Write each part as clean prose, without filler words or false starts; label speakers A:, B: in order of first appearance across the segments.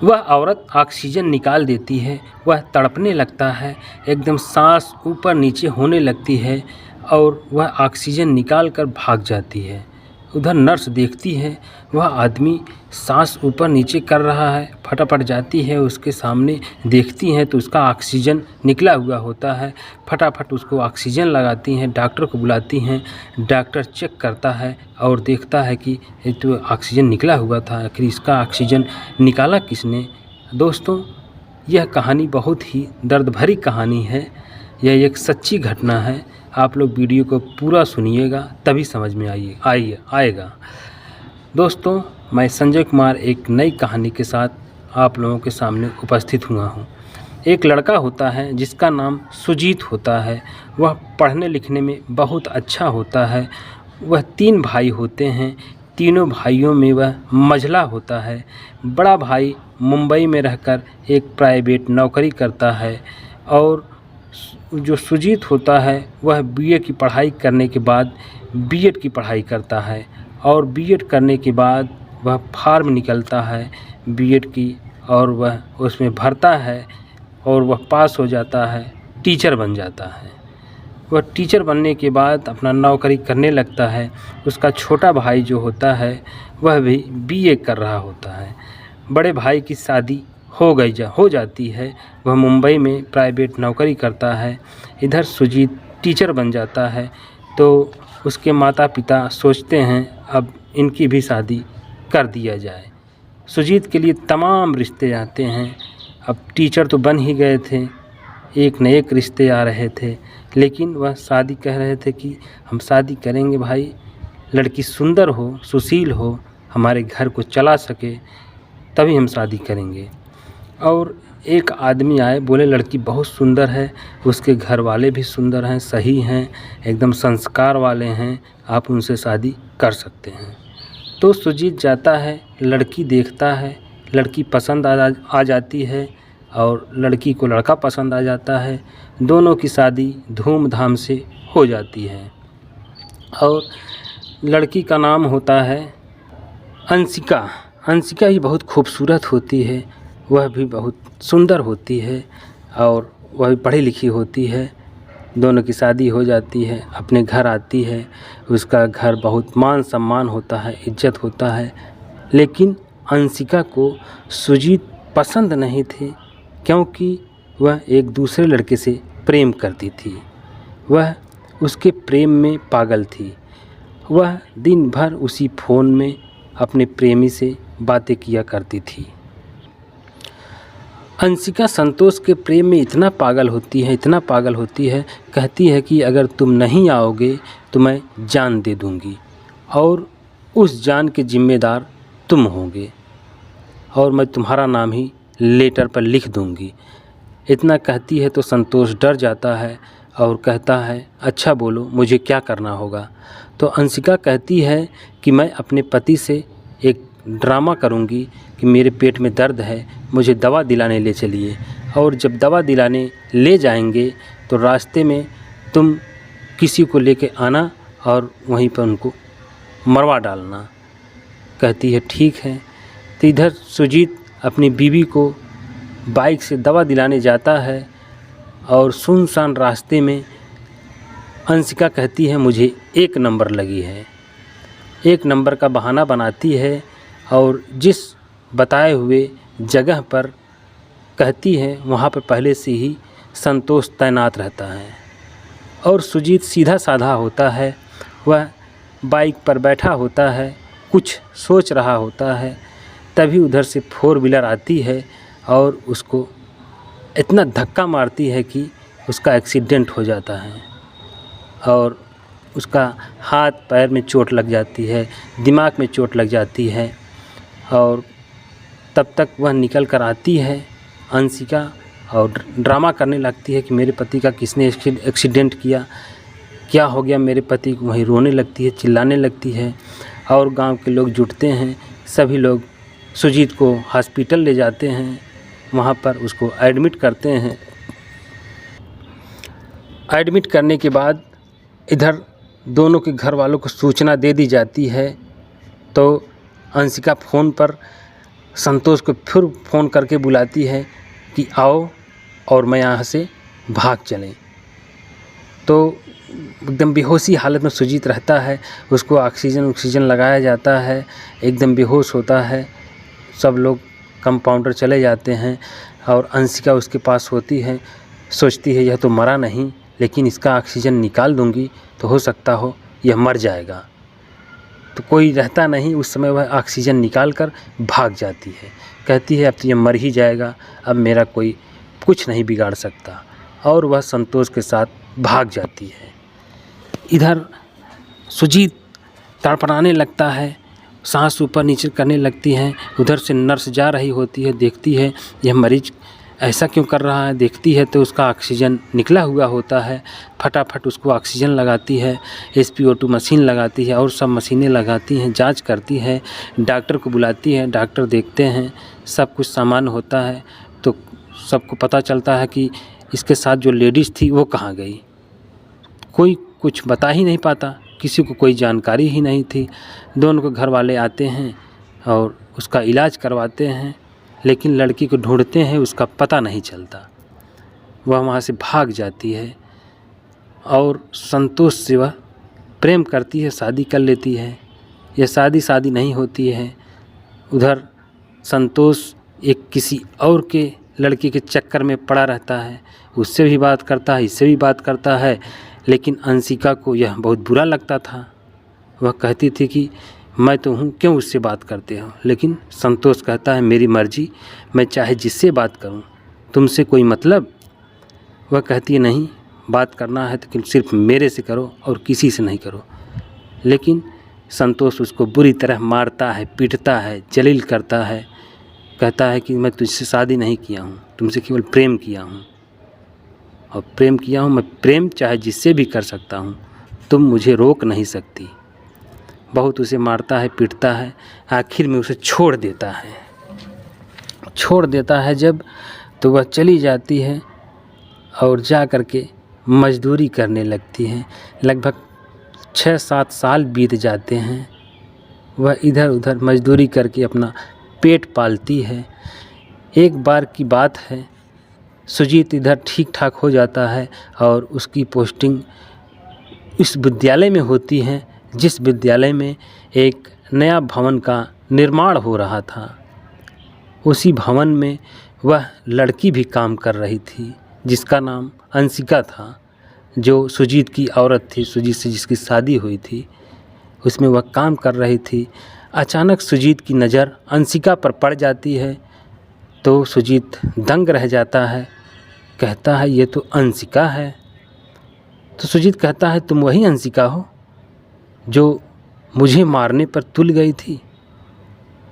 A: वह औरत ऑक्सीजन निकाल देती है। वह तड़पने लगता है, एकदम सांस ऊपर नीचे होने लगती है और वह ऑक्सीजन निकाल कर भाग जाती है। उधर नर्स देखती है वह आदमी सांस ऊपर नीचे कर रहा है, फटाफट जाती है उसके सामने, देखती हैं तो उसका ऑक्सीजन निकला हुआ होता है। फटाफट उसको ऑक्सीजन लगाती हैं, डॉक्टर को बुलाती हैं। डॉक्टर चेक करता है और देखता है कि ये तो ऑक्सीजन निकला हुआ था, आखिर इसका ऑक्सीजन निकाला किसने। दोस्तों, यह कहानी बहुत ही दर्द भरी कहानी है। यह एक सच्ची घटना है। आप लोग वीडियो को पूरा सुनिएगा तभी समझ में आएगा। दोस्तों, मैं संजय कुमार एक नई कहानी के साथ आप लोगों के सामने उपस्थित हुआ हूँ। एक लड़का होता है जिसका नाम सुजीत होता है। वह पढ़ने लिखने में बहुत अच्छा होता है। वह 3 भाई होते हैं। तीनों भाइयों में वह मझला होता है। बड़ा भाई मुंबई में रहकर एक प्राइवेट नौकरी करता है और जो सुजीत होता है वह बीए की पढ़ाई करने के बाद बीएड की पढ़ाई करता है और बीएड करने के बाद वह फॉर्म निकलता है बीएड की और वह उसमें भरता है और वह पास हो जाता है, टीचर बन जाता है। वह टीचर बनने के बाद अपना नौकरी करने लगता है। उसका छोटा भाई जो होता है वह भी बीए कर रहा होता है। बड़े भाई की शादी हो जाती है। वह मुंबई में प्राइवेट नौकरी करता है। इधर सुजीत टीचर बन जाता है तो उसके माता पिता सोचते हैं अब इनकी भी शादी कर दिया जाए। सुजीत के लिए तमाम रिश्ते आते हैं। अब टीचर तो बन ही गए थे, एक न एक रिश्ते आ रहे थे, लेकिन वह शादी कह रहे थे कि हम शादी करेंगे भाई, लड़की सुंदर हो, सुशील हो, हमारे घर को चला सके, तभी हम शादी करेंगे। और एक आदमी आए, बोले लड़की बहुत सुंदर है, उसके घर वाले भी सुंदर हैं, सही हैं, एकदम संस्कार वाले हैं, आप उनसे शादी कर सकते हैं। तो सुजीत जाता है, लड़की देखता है, लड़की पसंद आ जाती है और लड़की को लड़का पसंद आ जाता है। दोनों की शादी धूमधाम से हो जाती है और लड़की का नाम होता है अंशिका। अंशिका ही बहुत खूबसूरत होती है, वह भी बहुत सुंदर होती है और वह भी पढ़ी लिखी होती है। दोनों की शादी हो जाती है, अपने घर आती है। उसका घर बहुत मान सम्मान होता है, इज्जत होता है। लेकिन अंशिका को सुजीत पसंद नहीं थे क्योंकि वह एक दूसरे लड़के से प्रेम करती थी। वह उसके प्रेम में पागल थी। वह दिन भर उसी फ़ोन में अपने प्रेमी से बातें किया करती थी। अंशिका संतोष के प्रेम में इतना पागल होती है, कहती है कि अगर तुम नहीं आओगे तो मैं जान दे दूंगी और उस जान के जिम्मेदार तुम होगे और मैं तुम्हारा नाम ही लेटर पर लिख दूंगी। इतना कहती है तो संतोष डर जाता है और कहता है अच्छा बोलो, मुझे क्या करना होगा। तो अंशिका कहती है कि मैं अपने पति से एक ड्रामा करूंगी कि मेरे पेट में दर्द है, मुझे दवा दिलाने ले चलिए, और जब दवा दिलाने ले जाएंगे तो रास्ते में तुम किसी को लेके आना और वहीं पर उनको मरवा डालना। कहती है ठीक है। तो इधर सुजीत अपनी बीवी को बाइक से दवा दिलाने जाता है और सुनसान रास्ते में अंशिका कहती है मुझे 1 नंबर लगी है। 1 नंबर का बहाना बनाती है और जिस बताए हुए जगह पर कहती है वहाँ पर पहले से ही संतोष तैनात रहता है और सुजीत सीधा साधा होता है। वह बाइक पर बैठा होता है, कुछ सोच रहा होता है, तभी उधर से 4 व्हीलर आती है और उसको इतना धक्का मारती है कि उसका एक्सीडेंट हो जाता है और उसका हाथ पैर में चोट लग जाती है, दिमाग में चोट लग जाती है। और तब तक वह निकल कर आती है अंशिका और ड्रामा करने लगती है कि मेरे पति का किसने एक्सीडेंट किया, क्या हो गया मेरे पति को। वहीं रोने लगती है, चिल्लाने लगती है और गांव के लोग जुटते हैं। सभी लोग सुजीत को हॉस्पिटल ले जाते हैं, वहां पर उसको एडमिट करते हैं। एडमिट करने के बाद इधर दोनों के घर वालों को सूचना दे दी जाती है। तो अंशिका फ़ोन पर संतोष को फिर फ़ोन करके बुलाती है कि आओ और मैं यहाँ से भाग चलें। तो एकदम बेहोशी हालत में सुजीत रहता है, उसको ऑक्सीजन लगाया जाता है, एकदम बेहोश होता है। सब लोग कंपाउंडर चले जाते हैं और अंशिका उसके पास होती है, सोचती है यह तो मरा नहीं, लेकिन इसका ऑक्सीजन निकाल दूंगी तो हो सकता हो यह मर जाएगा। तो कोई रहता नहीं, उस समय वह ऑक्सीजन निकाल कर भाग जाती है, कहती है अब तो यह मर ही जाएगा, अब मेरा कोई कुछ नहीं बिगाड़ सकता, और वह संतोष के साथ भाग जाती है। इधर सुजीत तड़पड़ाने लगता है, सांस ऊपर नीचे करने लगती है। उधर से नर्स जा रही होती है, देखती है यह मरीज ऐसा क्यों कर रहा है, देखती है तो उसका ऑक्सीजन निकला हुआ होता है। फटाफट उसको ऑक्सीजन लगाती है, SpO2 मशीन लगाती है और सब मशीनें लगाती हैं, जांच करती है, डॉक्टर को बुलाती है। डॉक्टर देखते हैं, सब कुछ सामान्य होता है। तो सबको पता चलता है कि इसके साथ जो लेडीज़ थी वो कहाँ गई। कोई कुछ बता ही नहीं पाता, किसी को कोई जानकारी ही नहीं थी। दोनों के घर वाले आते हैं और उसका इलाज करवाते हैं, लेकिन लड़की को ढूंढते हैं, उसका पता नहीं चलता। वह वहाँ से भाग जाती है और संतोष से वह प्रेम करती है, शादी कर लेती है। यह शादी नहीं होती है। उधर संतोष एक किसी और के लड़के के चक्कर में पड़ा रहता है, उससे भी बात करता है, इससे भी बात करता है, लेकिन अंशिका को यह बहुत बुरा लगता था। वह कहती थी कि मैं तो हूँ, क्यों उससे बात करते हो। लेकिन संतोष कहता है मेरी मर्जी, मैं चाहे जिससे बात करूँ, तुमसे कोई मतलब। वह कहती है नहीं, बात करना है तो सिर्फ मेरे से करो और किसी से नहीं करो। लेकिन संतोष उसको बुरी तरह मारता है, पीटता है, जलील करता है, कहता है कि मैं तुझसे शादी नहीं किया हूँ, तुमसे केवल प्रेम किया हूँ, और प्रेम किया हूँ मैं, प्रेम चाहे जिससे भी कर सकता हूँ, तुम मुझे रोक नहीं सकती। बहुत उसे मारता है, पीटता है, आखिर में उसे छोड़ देता है जब, तो वह चली जाती है और जा कर के मजदूरी करने लगती है। लगभग 6-7 साल बीत जाते हैं। वह इधर उधर मजदूरी करके अपना पेट पालती है। एक बार की बात है, सुजीत इधर ठीक ठाक हो जाता है और उसकी पोस्टिंग इस विद्यालय में होती है, जिस विद्यालय में एक नया भवन का निर्माण हो रहा था। उसी भवन में वह लड़की भी काम कर रही थी, जिसका नाम अंशिका था, जो सुजीत की औरत थी, सुजीत से जिसकी शादी हुई थी, उसमें वह काम कर रही थी। अचानक सुजीत की नज़र अंशिका पर पड़ जाती है, तो सुजीत दंग रह जाता है, कहता है ये तो अंशिका है। तो सुजीत कहता है तुम वही अंशिका हो जो मुझे मारने पर तुल गई थी,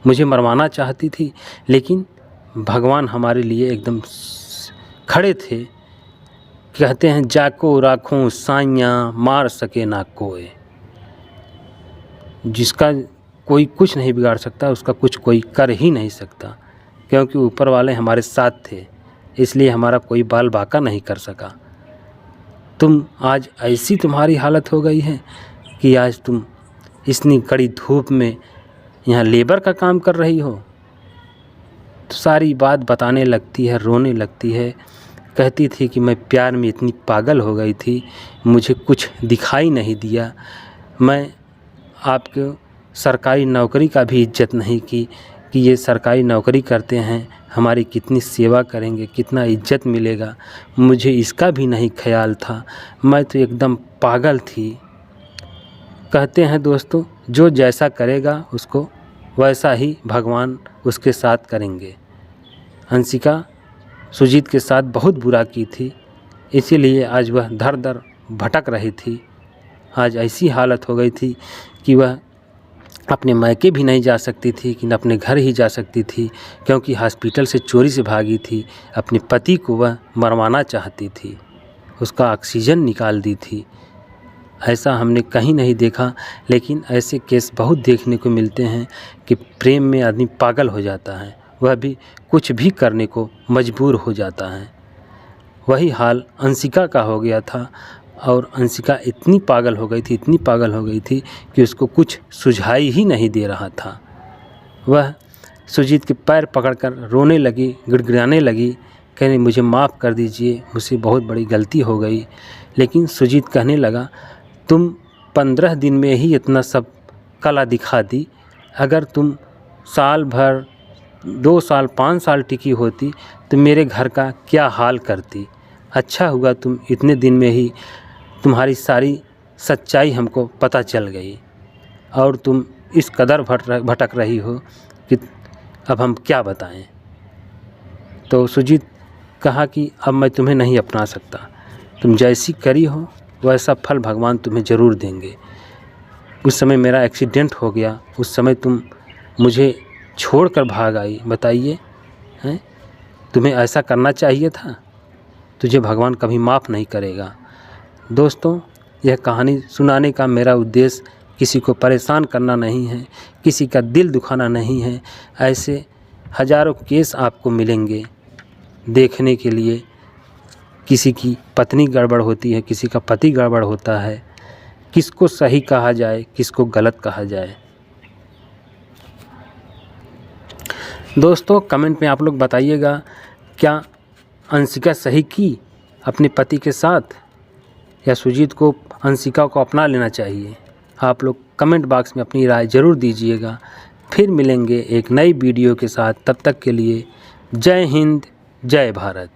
A: मुझे मरवाना चाहती थी, लेकिन भगवान हमारे लिए एकदम खड़े थे। कहते हैं जाको राखों साइयाँ मार सके ना कोई। जिसका कोई कुछ नहीं बिगाड़ सकता, उसका कुछ कोई कर ही नहीं सकता, क्योंकि ऊपर वाले हमारे साथ थे, इसलिए हमारा कोई बाल बाका नहीं कर सका। तुम आज ऐसी तुम्हारी हालत हो गई है कि आज तुम इतनी कड़ी धूप में यहाँ लेबर का काम कर रही हो। तो सारी बात बताने लगती है, रोने लगती है, कहती थी कि मैं प्यार में इतनी पागल हो गई थी, मुझे कुछ दिखाई नहीं दिया, मैं आपके सरकारी नौकरी का भी इज्जत नहीं की कि ये सरकारी नौकरी करते हैं, हमारी कितनी सेवा करेंगे, कितना इज्जत मिलेगा, मुझे इसका भी नहीं ख्याल था, मैं तो एकदम पागल थी। कहते हैं दोस्तों, जो जैसा करेगा उसको वैसा ही भगवान उसके साथ करेंगे। अंशिका सुजीत के साथ बहुत बुरा की थी, इसीलिए आज वह दर दर भटक रही थी। आज ऐसी हालत हो गई थी कि वह अपने मायके भी नहीं जा सकती थी, कि न अपने घर ही जा सकती थी, क्योंकि हॉस्पिटल से चोरी से भागी थी। अपने पति को वह मरवाना चाहती थी, उसका ऑक्सीजन निकाल दी थी। ऐसा हमने कहीं नहीं देखा, लेकिन ऐसे केस बहुत देखने को मिलते हैं कि प्रेम में आदमी पागल हो जाता है, वह भी कुछ भी करने को मजबूर हो जाता है। वही हाल अंशिका का हो गया था, और अंशिका इतनी पागल हो गई थी कि उसको कुछ सुझाई ही नहीं दे रहा था। वह सुजीत के पैर पकड़कर रोने लगी, गिड़गिड़ाने लगी, कहने मुझे माफ़ कर दीजिए, मुझसे बहुत बड़ी गलती हो गई। लेकिन सुजीत कहने लगा, तुम 15 दिन में ही इतना सब कला दिखा दी, अगर तुम साल भर, 2 साल, 5 साल टिकी होती तो मेरे घर का क्या हाल करती। अच्छा हुआ तुम इतने दिन में ही तुम्हारी सारी सच्चाई हमको पता चल गई और तुम इस कदर भटक रही हो कि अब हम क्या बताएं। तो सुजीत कहा कि अब मैं तुम्हें नहीं अपना सकता, तुम जैसी करी हो वैसा फल भगवान तुम्हें ज़रूर देंगे। उस समय मेरा एक्सीडेंट हो गया, उस समय तुम मुझे छोड़कर भाग आई, बताइए हैं, तुम्हें ऐसा करना चाहिए था। तुझे भगवान कभी माफ़ नहीं करेगा। दोस्तों, यह कहानी सुनाने का मेरा उद्देश्य किसी को परेशान करना नहीं है, किसी का दिल दुखाना नहीं है। ऐसे हज़ारों केस आपको मिलेंगे देखने के लिए। किसी की पत्नी गड़बड़ होती है, किसी का पति गड़बड़ होता है, किसको सही कहा जाए, किसको गलत कहा जाए। दोस्तों, कमेंट में आप लोग बताइएगा, क्या अंशिका सही की अपने पति के साथ, या सुजीत को अंशिका को अपना लेना चाहिए। आप लोग कमेंट बॉक्स में अपनी राय ज़रूर दीजिएगा। फिर मिलेंगे एक नई वीडियो के साथ, तब तक के लिए जय हिंद, जय भारत।